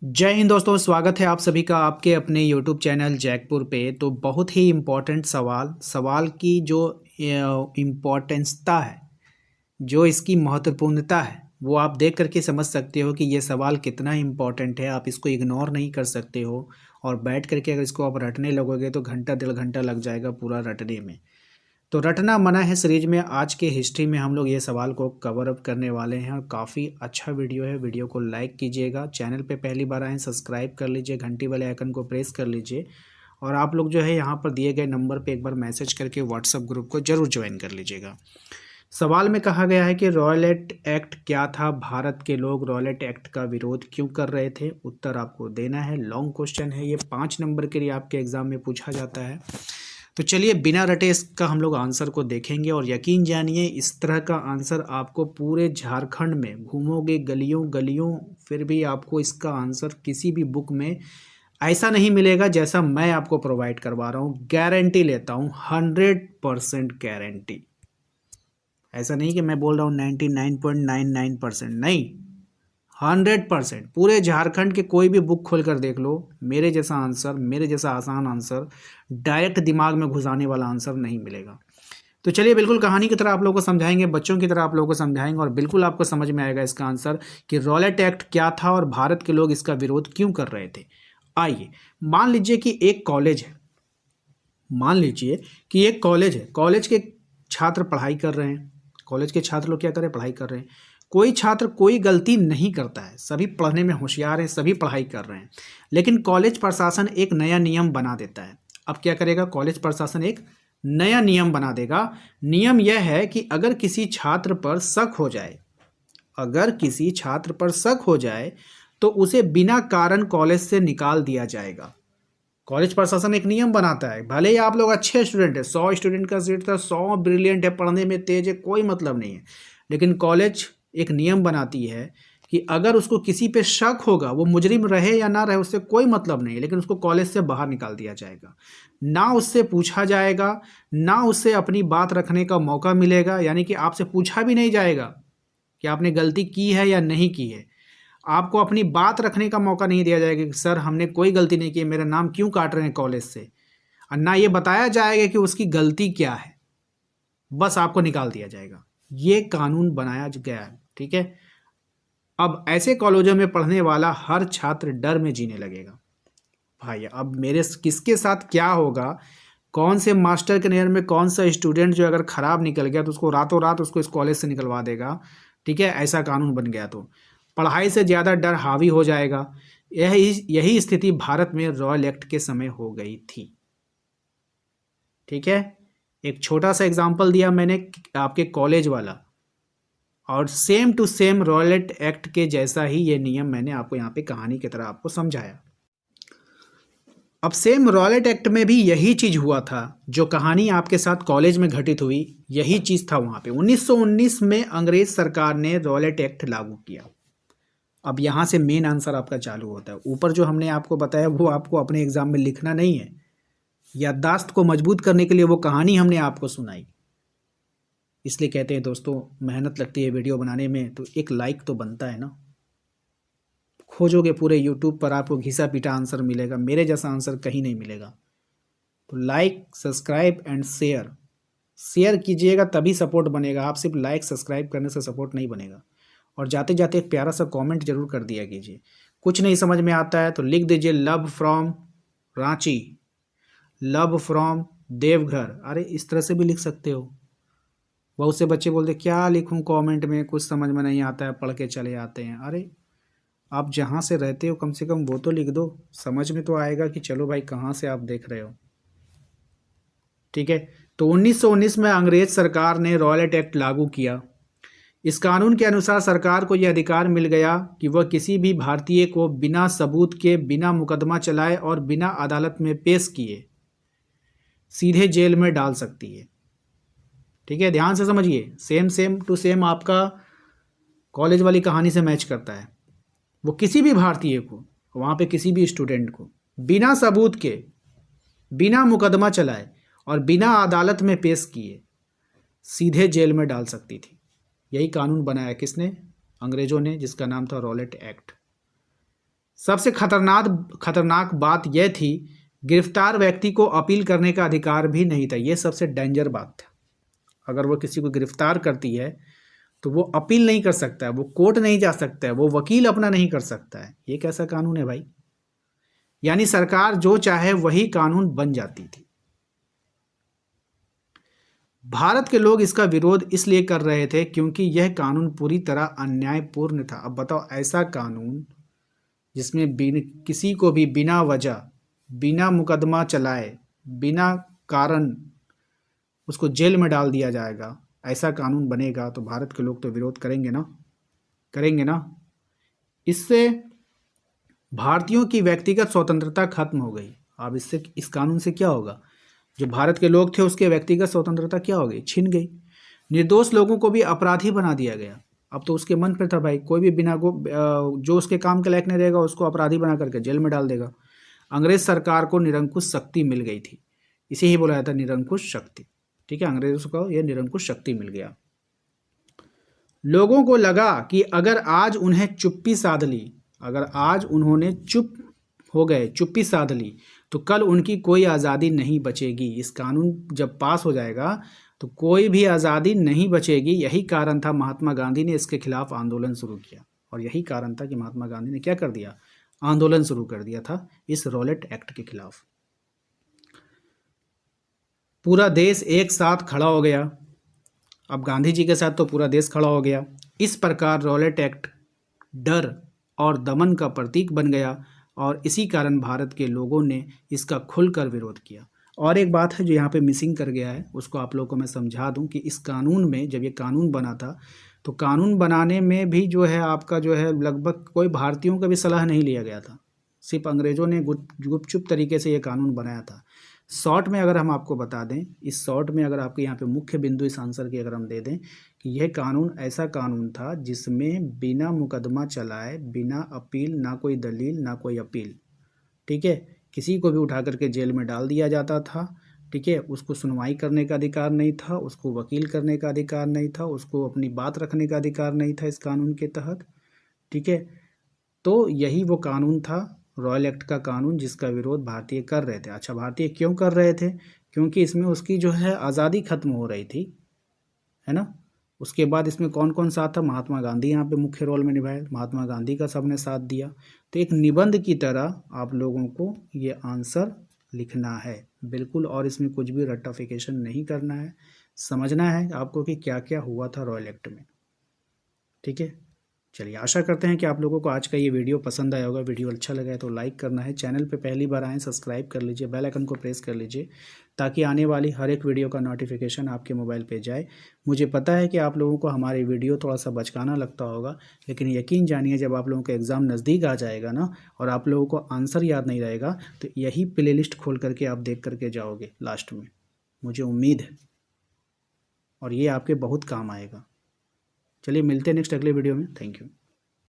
जय हिंद दोस्तों, स्वागत है आप सभी का आपके अपने YouTube चैनल जैकपुर पे। तो बहुत ही इम्पोर्टेंट सवाल की जो इम्पोर्टेंसता है, जो इसकी महत्वपूर्णता है, वो आप देख करके समझ सकते हो कि ये सवाल कितना इम्पोर्टेंट है। आप इसको इग्नोर नहीं कर सकते हो और बैठ करके अगर इसको आप रटने लगोगे तो घंटा डेढ़ घंटा लग जाएगा पूरा रटने में। तो रटना मना है सीरीज में आज के हिस्ट्री में हम लोग ये सवाल को कवर अप करने वाले हैं और काफ़ी अच्छा वीडियो है। वीडियो को लाइक कीजिएगा, चैनल पे पहली बार आए सब्सक्राइब कर लीजिए, घंटी वाले आइकन को प्रेस कर लीजिए और आप लोग जो है यहाँ पर दिए गए नंबर पे एक बार मैसेज करके व्हाट्सअप ग्रुप को जरूर ज्वाइन कर लीजिएगा। सवाल में कहा गया है कि रॉयलेट एक्ट क्या था, भारत के लोग रॉयलेट एक्ट का विरोध क्यों कर रहे थे। उत्तर आपको देना है, लॉन्ग क्वेश्चन है ये, 5 नंबर के लिए आपके एग्जाम में पूछा जाता है। तो चलिए बिना रटे इसका हम लोग आंसर को देखेंगे और यकीन जानिए इस तरह का आंसर आपको पूरे झारखंड में घूमोगे गलियों गलियों फिर भी आपको इसका आंसर किसी भी बुक में ऐसा नहीं मिलेगा जैसा मैं आपको प्रोवाइड करवा रहा हूँ। गारंटी लेता हूँ, 100% गारंटी। ऐसा नहीं कि मैं बोल रहा हूँ 99.99%, नहीं, 100%। पूरे झारखंड के कोई भी बुक खोल कर देख लो, मेरे जैसा आंसर, मेरे जैसा आसान आंसर, डायरेक्ट दिमाग में घुसाने वाला आंसर नहीं मिलेगा। तो चलिए बिल्कुल कहानी की तरह आप लोगों को समझाएंगे, बच्चों की तरह आप लोगों को समझाएंगे और बिल्कुल आपको समझ में आएगा इसका आंसर कि रॉयलेट एक्ट क्या था और भारत के लोग इसका विरोध क्यों कर रहे थे। आइए मान लीजिए कि एक कॉलेज है, मान लीजिए कि एक कॉलेज है, कॉलेज के छात्र पढ़ाई कर रहे हैं। कॉलेज के छात्र लोग क्या कर रहे हैं, पढ़ाई कर रहे हैं। कोई छात्र कोई गलती नहीं करता है, सभी पढ़ने में होशियार हैं, सभी पढ़ाई कर रहे हैं। लेकिन कॉलेज प्रशासन एक नया नियम बना देता है। अब क्या करेगा, कॉलेज प्रशासन एक नया नियम बना देगा। नियम यह है कि अगर किसी छात्र पर शक हो जाए, अगर किसी छात्र पर शक हो जाए तो उसे बिना कारण कॉलेज से निकाल दिया जाएगा। कॉलेज प्रशासन एक नियम बनाता है, भले ही आप लोग अच्छे स्टूडेंट है, 100 स्टूडेंट का सीट था, 100 ब्रिलियंट है, पढ़ने में तेज है, कोई मतलब नहीं है, लेकिन कॉलेज एक नियम बनाती है कि अगर उसको किसी पे शक होगा, वो मुजरिम रहे या ना रहे उससे कोई मतलब नहीं है, लेकिन उसको कॉलेज से बाहर निकाल दिया जाएगा। ना उससे पूछा जाएगा, ना उससे अपनी बात रखने का मौका मिलेगा, यानी कि आपसे पूछा भी नहीं जाएगा कि आपने गलती की है या नहीं की है। आपको अपनी बात रखने का मौका नहीं दिया जाएगा कि सर हमने कोई गलती नहीं की, मेरा नाम क्यों काट रहे हैं कॉलेज से, और ना ये बताया जाएगा कि उसकी गलती क्या है, बस आपको निकाल दिया जाएगा। ये कानून बनाया गया है, ठीक है। अब ऐसे कॉलेजों में पढ़ने वाला हर छात्र डर में जीने लगेगा। भाई अब मेरे किसके साथ क्या होगा, कौन से मास्टर के नज़र में कौन सा स्टूडेंट जो अगर ख़राब निकल गया तो उसको रातों रात उसको इस कॉलेज से निकलवा देगा, ठीक है। ऐसा कानून बन गया तो पढ़ाई से ज़्यादा डर हावी हो जाएगा। यही स्थिति भारत में रॉयल एक्ट के समय हो गई थी, ठीक है। एक छोटा सा एग्जाम्पल दिया मैंने आपके कॉलेज वाला, और सेम टू सेम रॉयलेट एक्ट के जैसा ही ये नियम मैंने आपको यहाँ पे कहानी की तरह आपको समझाया। अब सेम रॉयलेट एक्ट में भी यही चीज़ हुआ था, जो कहानी आपके साथ कॉलेज में घटित हुई, यही चीज़ था वहाँ पे। 1919 में अंग्रेज सरकार ने रॉयलेट एक्ट लागू किया। अब यहाँ से मेन आंसर आपका चालू होता है। ऊपर जो हमने आपको बताया वो आपको अपने एग्जाम में लिखना नहीं है, याददाश्त को मजबूत करने के लिए वो कहानी हमने आपको सुनाई। इसलिए कहते हैं दोस्तों, मेहनत लगती है वीडियो बनाने में तो एक लाइक तो बनता है ना। खोजोगे पूरे यूट्यूब पर आपको घिसा पीटा आंसर मिलेगा, मेरे जैसा आंसर कहीं नहीं मिलेगा। तो like subscribe and share, share कीजिएगा तभी सपोर्ट बनेगा। आप सिर्फ लाइक सब्सक्राइब करने से सपोर्ट नहीं बनेगा। और जाते जाते एक प्यारा सा कमेंट जरूर कर दिया कीजिए। कुछ नहीं समझ में आता है तो लिख दीजिए love from Ranchi, love from Deoghar. अरे इस तरह से भी लिख सकते हो। बहुत से बच्चे बोलते क्या लिखूं कमेंट में, कुछ समझ में नहीं आता है, पढ़ के चले आते हैं। अरे आप जहाँ से रहते हो कम से कम वो तो लिख दो, समझ में तो आएगा कि चलो भाई कहाँ से आप देख रहे हो, ठीक है। तो 1919 में अंग्रेज सरकार ने रॉयलेट एक्ट लागू किया। इस कानून के अनुसार सरकार को यह अधिकार मिल गया कि वह किसी भी भारतीय को बिना सबूत के, बिना मुकदमा चलाए और बिना अदालत में पेश किए सीधे जेल में डाल सकती है, ठीक है। ध्यान से समझिए, सेम टू सेम आपका कॉलेज वाली कहानी से मैच करता है। वो किसी भी भारतीय को, वहाँ पे किसी भी स्टूडेंट को बिना सबूत के, बिना मुकदमा चलाए और बिना अदालत में पेश किए सीधे जेल में डाल सकती थी। यही कानून बनाया किसने, अंग्रेजों ने, जिसका नाम था रॉयलेट एक्ट। सबसे खतरनाक बात यह थी, गिरफ्तार व्यक्ति को अपील करने का अधिकार भी नहीं था। यह सबसे डेंजर बात था। अगर वो किसी को गिरफ्तार करती है तो वो अपील नहीं कर सकता है, वो कोर्ट नहीं जा सकता है, वो वकील अपना नहीं कर सकता है। ये कैसा कानून है भाई? यानी सरकार जो चाहे वही कानून बन जाती थी। भारत के लोग इसका विरोध इसलिए कर रहे थे क्योंकि यह कानून पूरी तरह अन्यायपूर्ण था। अब बताओ, ऐसा कानून जिसमें किसी को भी बिना वजह, बिना मुकदमा चलाए, बिना कारण उसको जेल में डाल दिया जाएगा, ऐसा कानून बनेगा तो भारत के लोग तो विरोध करेंगे ना, करेंगे ना। इससे भारतीयों की व्यक्तिगत स्वतंत्रता खत्म हो गई। अब इससे, इस कानून से क्या होगा? जो भारत के लोग थे उसके व्यक्तिगत स्वतंत्रता क्या हो गई? छिन गई। निर्दोष लोगों को भी अपराधी बना दिया गया। अब तो उसके मन पर था भाई, कोई भी बिना जो उसके काम के लायक नहीं रहेगा उसको अपराधी बना करके जेल में डाल देगा। अंग्रेज सरकार को निरंकुश शक्ति मिल गई थी, इसे ही बोला जाता है निरंकुश शक्ति। ठीक है, अंग्रेजों को यह निरंकुश शक्ति मिल गया। लोगों को लगा कि अगर आज उन्हें चुप्पी साध ली, अगर आज उन्होंने चुप हो गए, चुप्पी साध ली, तो कल उनकी कोई आज़ादी नहीं बचेगी। इस कानून जब पास हो जाएगा तो कोई भी आज़ादी नहीं बचेगी। यही कारण था महात्मा गांधी ने इसके खिलाफ आंदोलन शुरू किया, और यही कारण था कि महात्मा गांधी ने क्या कर दिया? आंदोलन शुरू कर दिया था इस रॉलेट एक्ट के खिलाफ। पूरा देश एक साथ खड़ा हो गया। अब गांधी जी के साथ तो पूरा देश खड़ा हो गया। इस प्रकार रॉलेट एक्ट डर और दमन का प्रतीक बन गया, और इसी कारण भारत के लोगों ने इसका खुलकर विरोध किया। और एक बात है जो यहाँ पे मिसिंग कर गया है, उसको आप लोगों को मैं समझा दूं कि इस कानून में, जब ये कानून बना था तो कानून बनाने में भी जो है आपका जो है लगभग कोई भारतीयों का भी सलाह नहीं लिया गया था। सिर्फ अंग्रेज़ों ने गुपचुप तरीके से ये कानून बनाया था। शॉर्ट में अगर हम आपको बता दें, इस शॉर्ट में अगर आपके यहाँ पे मुख्य बिंदु इस आंसर की अगर हम दे दें कि यह कानून ऐसा कानून था जिसमें बिना मुकदमा चलाए, बिना अपील, ना कोई दलील ना कोई अपील, ठीक है, किसी को भी उठा करके जेल में डाल दिया जाता था। ठीक है, उसको सुनवाई करने का अधिकार नहीं था, उसको वकील करने का अधिकार नहीं था, उसको अपनी बात रखने का अधिकार नहीं था इस कानून के तहत। ठीक है, तो यही वो कानून था, रॉयल एक्ट का कानून, जिसका विरोध भारतीय कर रहे थे। अच्छा, भारतीय क्यों कर रहे थे? क्योंकि इसमें उसकी जो है आज़ादी खत्म हो रही थी, है ना। उसके बाद इसमें कौन कौन साथ था? महात्मा गांधी यहाँ पे मुख्य रोल में निभाए, महात्मा गांधी का सबने साथ दिया। तो एक निबंध की तरह आप लोगों को ये आंसर लिखना है बिल्कुल, और इसमें कुछ भी रट्टाफिकेशन नहीं करना है। समझना है आपको कि क्या क्या हुआ था रॉयल एक्ट में। ठीक है, चलिए, आशा करते हैं कि आप लोगों को आज का ये वीडियो पसंद आया होगा। वीडियो अच्छा लगा है तो लाइक करना है, चैनल पे पहली बार आएँ सब्सक्राइब कर लीजिए, बेल आइकन को प्रेस कर लीजिए ताकि आने वाली हर एक वीडियो का नोटिफिकेशन आपके मोबाइल पे जाए। मुझे पता है कि आप लोगों को हमारी वीडियो थोड़ा सा बचकाना लगता होगा, लेकिन यकीन जानिए जब आप लोगों का एग्ज़ाम नज़दीक आ जाएगा ना और आप लोगों को आंसर याद नहीं रहेगा तो यही प्लेलिस्ट खोल करके आप देख करके जाओगे लास्ट में, मुझे उम्मीद है, और ये आपके बहुत काम आएगा। चलिए, मिलते हैं नेक्स्ट अगले वीडियो में। Thank you.